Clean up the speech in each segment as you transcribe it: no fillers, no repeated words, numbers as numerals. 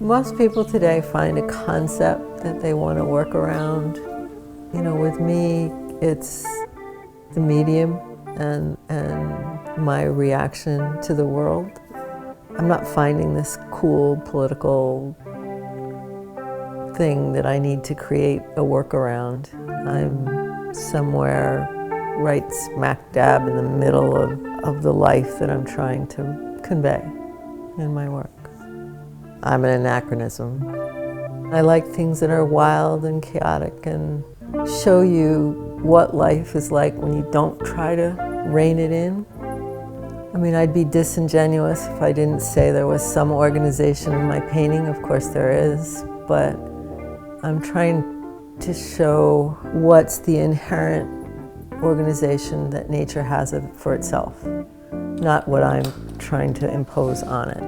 Most people today find a concept that they want to work around. You know, with me, it's the medium and my reaction to the world. I'm not finding this cool political thing that I need to create a workaround. I'm somewhere right smack dab in the middle of the life that I'm trying to convey in my work. I'm an anachronism. I like things that are wild and chaotic and show you what life is like when you don't try to rein it in. I mean, I'd be disingenuous if I didn't say there was some organization in my painting. Of course there is, but I'm trying to show what's the inherent organization that nature has for itself, not what I'm trying to impose on it.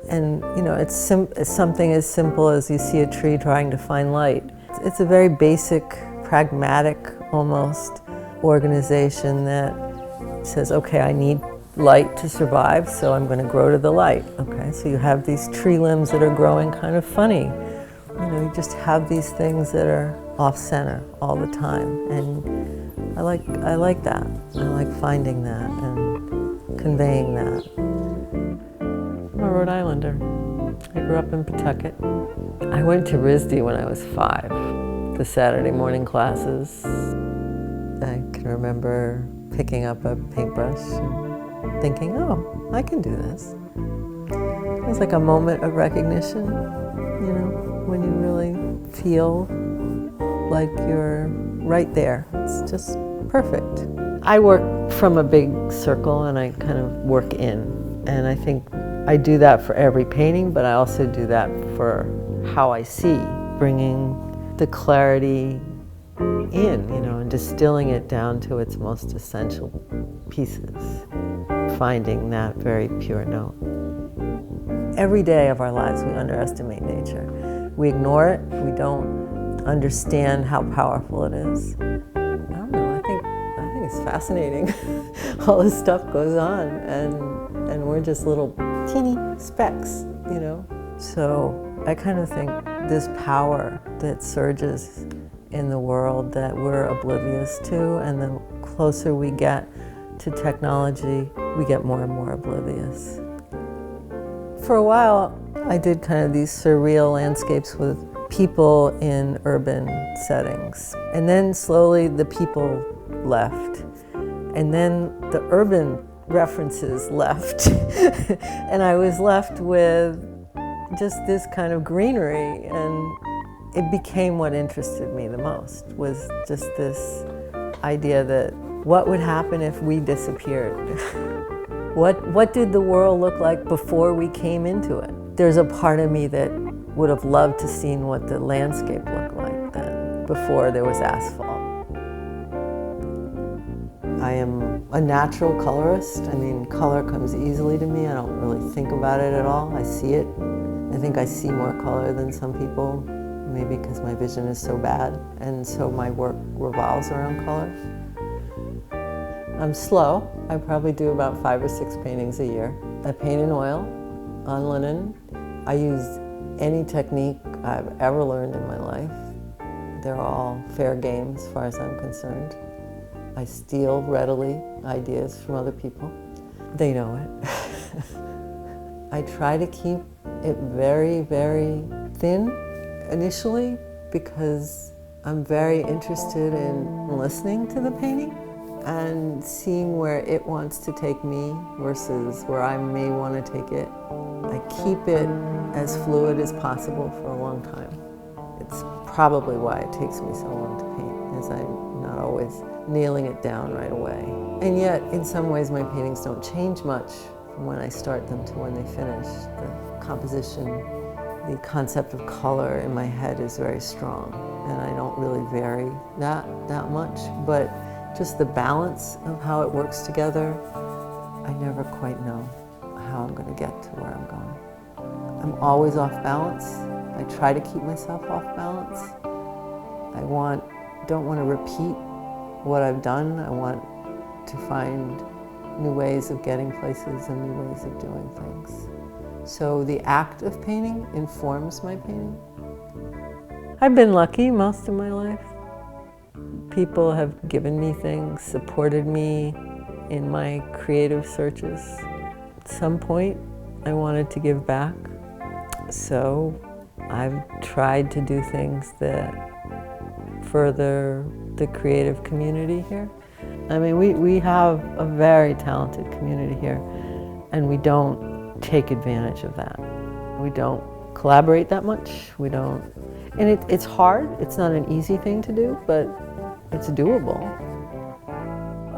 And you know, it's something as simple as you see a tree trying to find light. It's a very basic, pragmatic, almost, organization that says, okay, I need light to survive, so I'm going to grow to the light. Okay, so you have these tree limbs that are growing kind of funny. You know, you just have these things that are off-center all the time, and I like that. I like finding that and conveying that. I'm a Rhode Islander. I grew up in Pawtucket. I went to RISD when I was 5, the Saturday morning classes. I can remember picking up a paintbrush and thinking, oh, I can do this. It was like a moment of recognition, you know, when you really feel like you're right there. It's just perfect. I work from a big circle and I kind of work in, and I think I do that for every painting, but I also do that for how I see, bringing the clarity in, you know, and distilling it down to its most essential pieces, finding that very pure note. Every day of our lives we underestimate nature. We ignore it, we don't understand how powerful it is. I don't know, I think it's fascinating. All this stuff goes on and we're just little teeny specks, you know? So I kind of think this power that surges in the world that we're oblivious to, and the closer we get to technology, we get more and more oblivious. For a while, I did kind of these surreal landscapes with people in urban settings. And then slowly the people left. And then the urban references left. And I was left with just this kind of greenery, and it became what interested me the most, was just this idea that what would happen if we disappeared? What did the world look like before we came into it? There's a part of me that would have loved to seen what the landscape looked like then, before there was asphalt. I am a natural colorist. I mean, color comes easily to me. I don't really think about it at all. I see it. I think I see more color than some people, maybe because my vision is so bad, and so my work revolves around color. I'm slow. I probably do about 5 or 6 paintings a year. I paint in oil, on linen. I use any technique I've ever learned in my life. They're all fair game as far as I'm concerned. I steal readily ideas from other people. They know it. I try to keep it very, very thin initially, because I'm very interested in listening to the painting and seeing where it wants to take me versus where I may want to take it. I keep it as fluid as possible for a long time. It's probably why it takes me so long to paint, is I'm not always nailing it down right away. And yet, in some ways, my paintings don't change much from when I start them to when they finish. The composition, the concept of color in my head is very strong, and I don't really vary that much, but just the balance of how it works together, I never quite know how I'm going to get to where I'm going. I'm always off balance. I try to keep myself off balance. I don't want to repeat what I've done. I want to find new ways of getting places and new ways of doing things. So the act of painting informs my painting. I've been lucky most of my life. People have given me things, supported me in my creative searches. At some point, I wanted to give back, so I've tried to do things that further the creative community here. I mean, we have a very talented community here, and we don't take advantage of that. We don't collaborate that much. We don't, and it's hard. It's not an easy thing to do, but it's doable.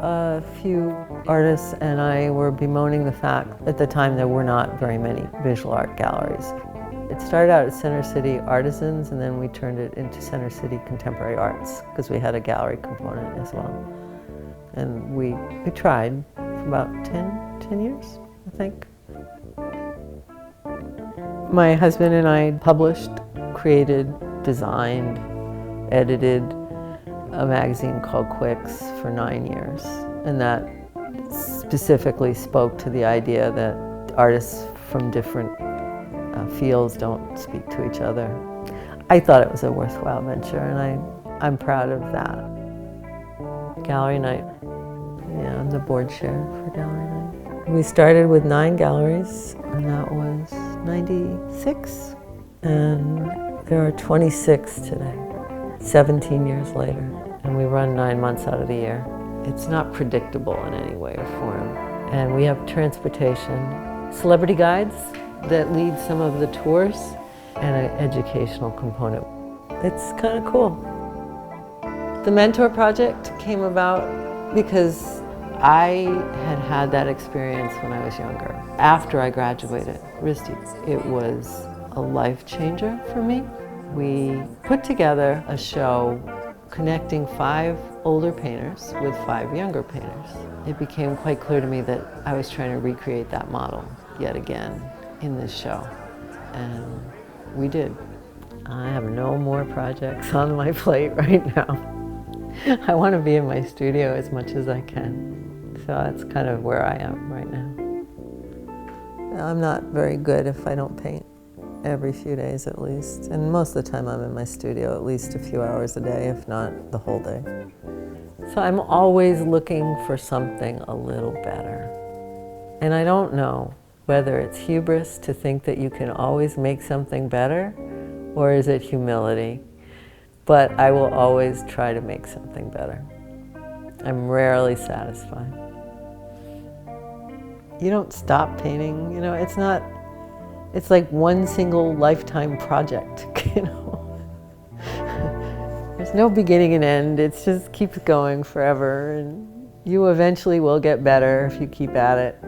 A few artists and I were bemoaning the fact at the time there were not very many visual art galleries. It started out at Center City Artisans, and then we turned it into Center City Contemporary Arts because we had a gallery component as well. And we tried for about 10 years, I think. My husband and I published, created, designed, edited a magazine called Quicks for 9 years. And that specifically spoke to the idea that artists from different fields don't speak to each other. I thought it was a worthwhile venture, and I'm proud of that. Gallery night. Yeah, I'm the board chair for gallery night. We started with 9 galleries, and that was 96. And there are 26 today, 17 years later. And we run 9 months out of the year. It's not predictable in any way or form. And we have transportation, celebrity guides that lead some of the tours, and an educational component. It's kind of cool. The Mentor Project came about because I had that experience when I was younger. After I graduated RISD, it was a life changer for me. We put together a show connecting 5 older painters with 5 younger painters. It became quite clear to me that I was trying to recreate that model yet again in this show, and we did. I have no more projects on my plate right now. I want to be in my studio as much as I can. So that's kind of where I am right now. I'm not very good if I don't paint every few days at least. And most of the time I'm in my studio at least a few hours a day, if not the whole day. So I'm always looking for something a little better. And I don't know whether it's hubris to think that you can always make something better, or is it humility? But I will always try to make something better. I'm rarely satisfied. You don't stop painting, you know, it's like one single lifetime project, you know. There's no beginning and end, it just keeps going forever, and you eventually will get better if you keep at it.